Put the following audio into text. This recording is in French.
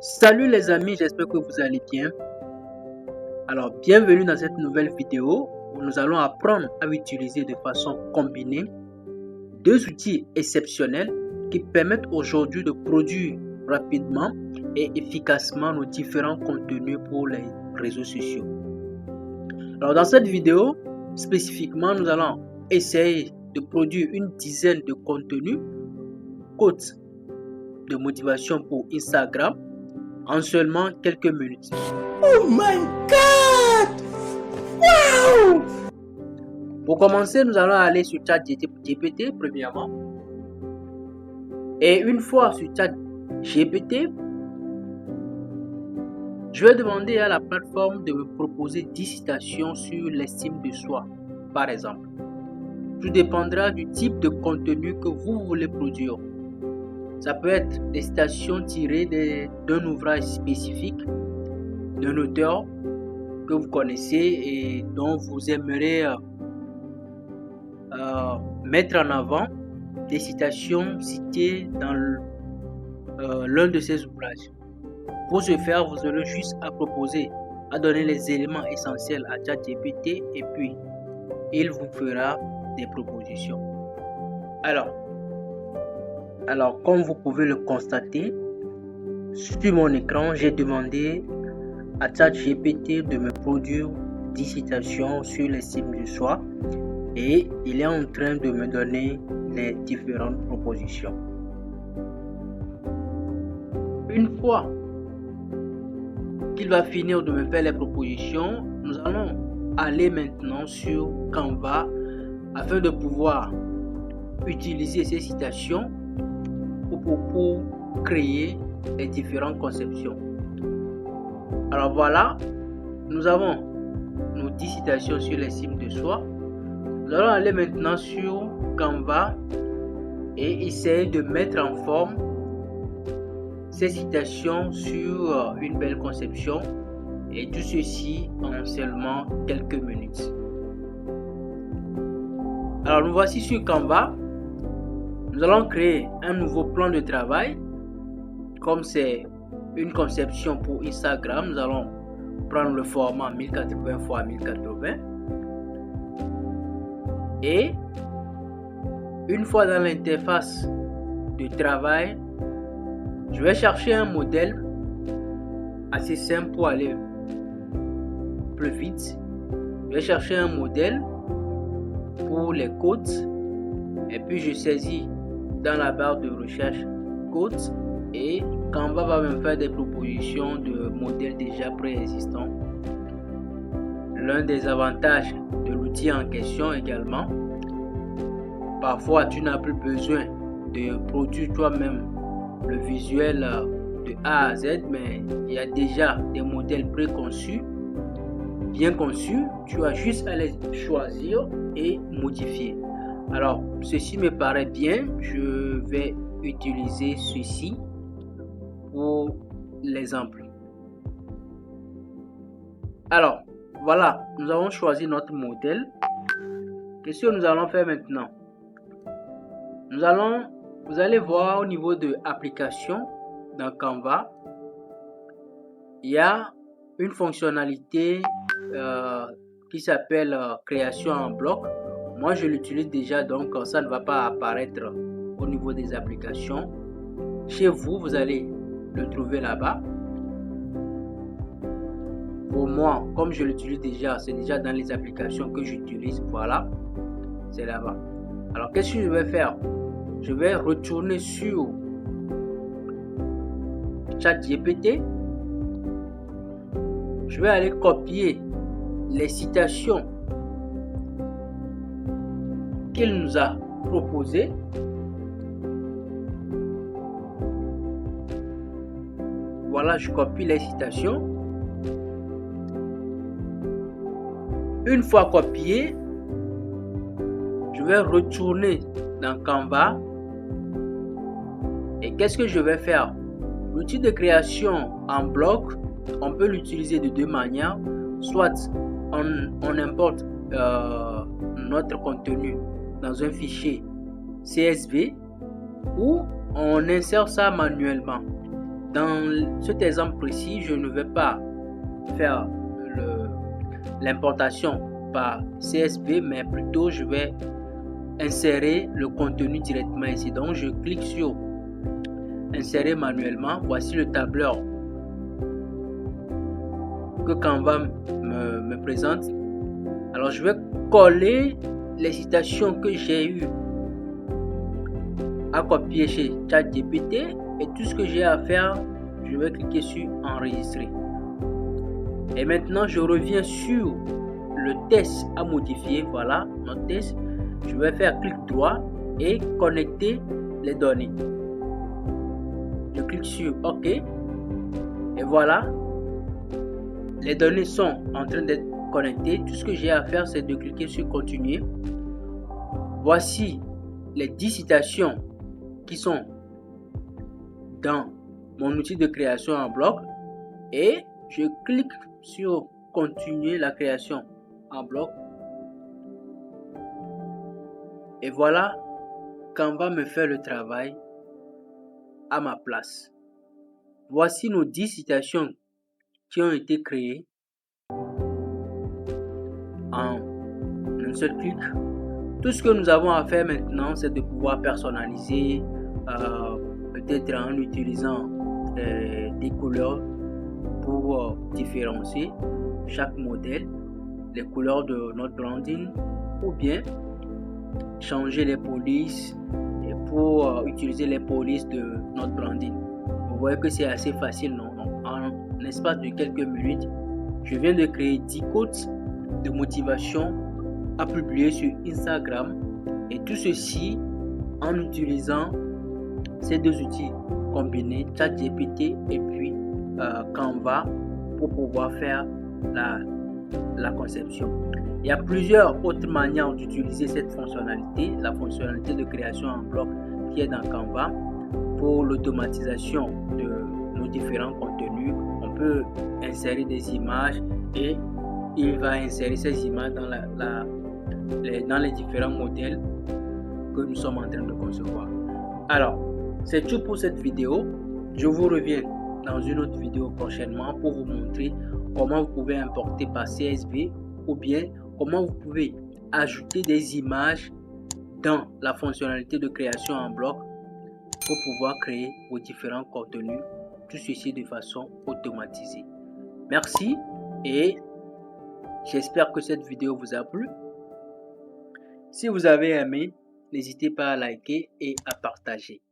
Salut les amis, j'espère que vous allez bien. Alors, bienvenue dans cette nouvelle vidéo où nous allons apprendre à utiliser de façon combinée deux outils exceptionnels qui permettent aujourd'hui de produire rapidement et efficacement nos différents contenus pour les réseaux sociaux. Alors, dans cette vidéo, spécifiquement, nous allons essayer de produire une dizaine de contenus quotes de motivation pour Instagram en seulement quelques minutes. Oh my God! Wow! Pour commencer, nous allons aller sur ChatGPT premièrement. Et une fois sur ChatGPT, je vais demander à la plateforme de me proposer 10 citations sur l'estime de soi, par exemple. Tout dépendra du type de contenu que vous voulez produire. Ça peut être des citations tirées d'un ouvrage spécifique, d'un auteur que vous connaissez et dont vous aimeriez mettre en avant des citations citées dans l'un de ces ouvrages. Pour ce faire, vous aurez juste à proposer, à donner les éléments essentiels à ChatGPT et puis il vous fera des propositions. Alors, comme vous pouvez le constater, sur mon écran, j'ai demandé à ChatGPT de me produire 10 citations sur l'estime de soi et il est en train de me donner les différentes propositions. Une fois qu'il va finir de me faire les propositions, nous allons aller maintenant sur Canva afin de pouvoir utiliser ces citations pour créer les différentes conceptions. Alors voilà, nous avons nos 10 citations sur l'estime de soi. Nous allons aller maintenant sur Canva et essayer de mettre en forme ces citations sur une belle conception et tout ceci en seulement quelques minutes. Alors nous voici sur Canva. Nous allons créer un nouveau plan de travail. Comme c'est une conception pour Instagram, nous allons prendre le format 1080 x 1080. Et une fois dans l'interface de travail, je vais chercher un modèle assez simple pour aller plus vite. Je vais chercher un modèle pour les quotes et puis je saisis dans la barre de recherche quotes et Canva va me faire des propositions de modèles déjà préexistants. L'un des avantages de l'outil en question également, parfois tu n'as plus besoin de produire toi-même le visuel de A à Z, mais il y a déjà des modèles préconçus, bien conçus, tu as juste à les choisir et modifier. Alors, ceci me paraît bien, je vais utiliser ceci pour l'exemple. Alors, voilà, nous avons choisi notre modèle. Qu'est-ce que nous allons faire maintenant? Vous allez voir au niveau de application dans Canva, il y a une fonctionnalité qui s'appelle création en bloc. Moi, je l'utilise déjà, donc ça ne va pas apparaître au niveau des applications. Chez vous, vous allez le trouver là-bas. Pour moi, comme je l'utilise déjà, c'est déjà dans les applications que j'utilise. Voilà, c'est là-bas. Alors, qu'est-ce que je vais faire? Je vais retourner sur ChatGPT. Je vais aller copier les citations qu'il nous a proposées. Voilà, je copie les citations. Une fois copié, je vais retourner dans Canva. Et qu'est-ce que je vais faire? L'outil de création en bloc, on peut l'utiliser de deux manières. Soit on importe notre contenu dans un fichier CSV ou on insère ça manuellement. Dans cet exemple précis, je ne vais pas faire l'importation par CSV, mais plutôt je vais insérer le contenu directement ici. Donc je clique sur insérer manuellement. Voici le tableur que Canva me présente. Alors je vais coller les citations que j'ai eues à copier chez ChatGPT, et tout ce que j'ai à faire, je vais cliquer sur enregistrer. Et maintenant je reviens sur le test à modifier. Voilà notre test. Je vais faire clic droit et connecter les données. Je clique sur OK et voilà, les données sont en train d'être connectées. Tout ce que j'ai à faire, c'est de cliquer sur continuer. Voici les 10 citations qui sont dans mon outil de création en bloc et je clique sur continuer la création en bloc. Et voilà, Canva me fait le travail à ma place. Voici nos 10 citations qui ont été créées en un seul clic. Tout ce que nous avons à faire maintenant, c'est de pouvoir personnaliser, peut-être en utilisant des couleurs pour différencier chaque modèle, les couleurs de notre branding, ou bien changer les polices et pour utiliser les polices de notre branding. Vous voyez que c'est assez facile, non? Donc, en l'espace de quelques minutes, je viens de créer 10 quotes de motivation à publier sur Instagram, et tout ceci en utilisant ces deux outils combinés, ChatGPT et puis Canva, pour pouvoir faire la conception. Il y a plusieurs autres manières d'utiliser cette fonctionnalité, la fonctionnalité de création en bloc qui est dans Canva. Pour l'automatisation de nos différents contenus, on peut insérer des images et il va insérer ces images dans les différents modèles que nous sommes en train de concevoir. Alors, c'est tout pour cette vidéo. Je vous reviens dans une autre vidéo prochainement pour vous montrer comment vous pouvez importer par CSV ou bien comment vous pouvez ajouter des images dans la fonctionnalité de création en bloc pour pouvoir créer vos différents contenus, tout ceci de façon automatisée. Merci et j'espère que cette vidéo vous a plu. Si vous avez aimé, n'hésitez pas à liker et à partager.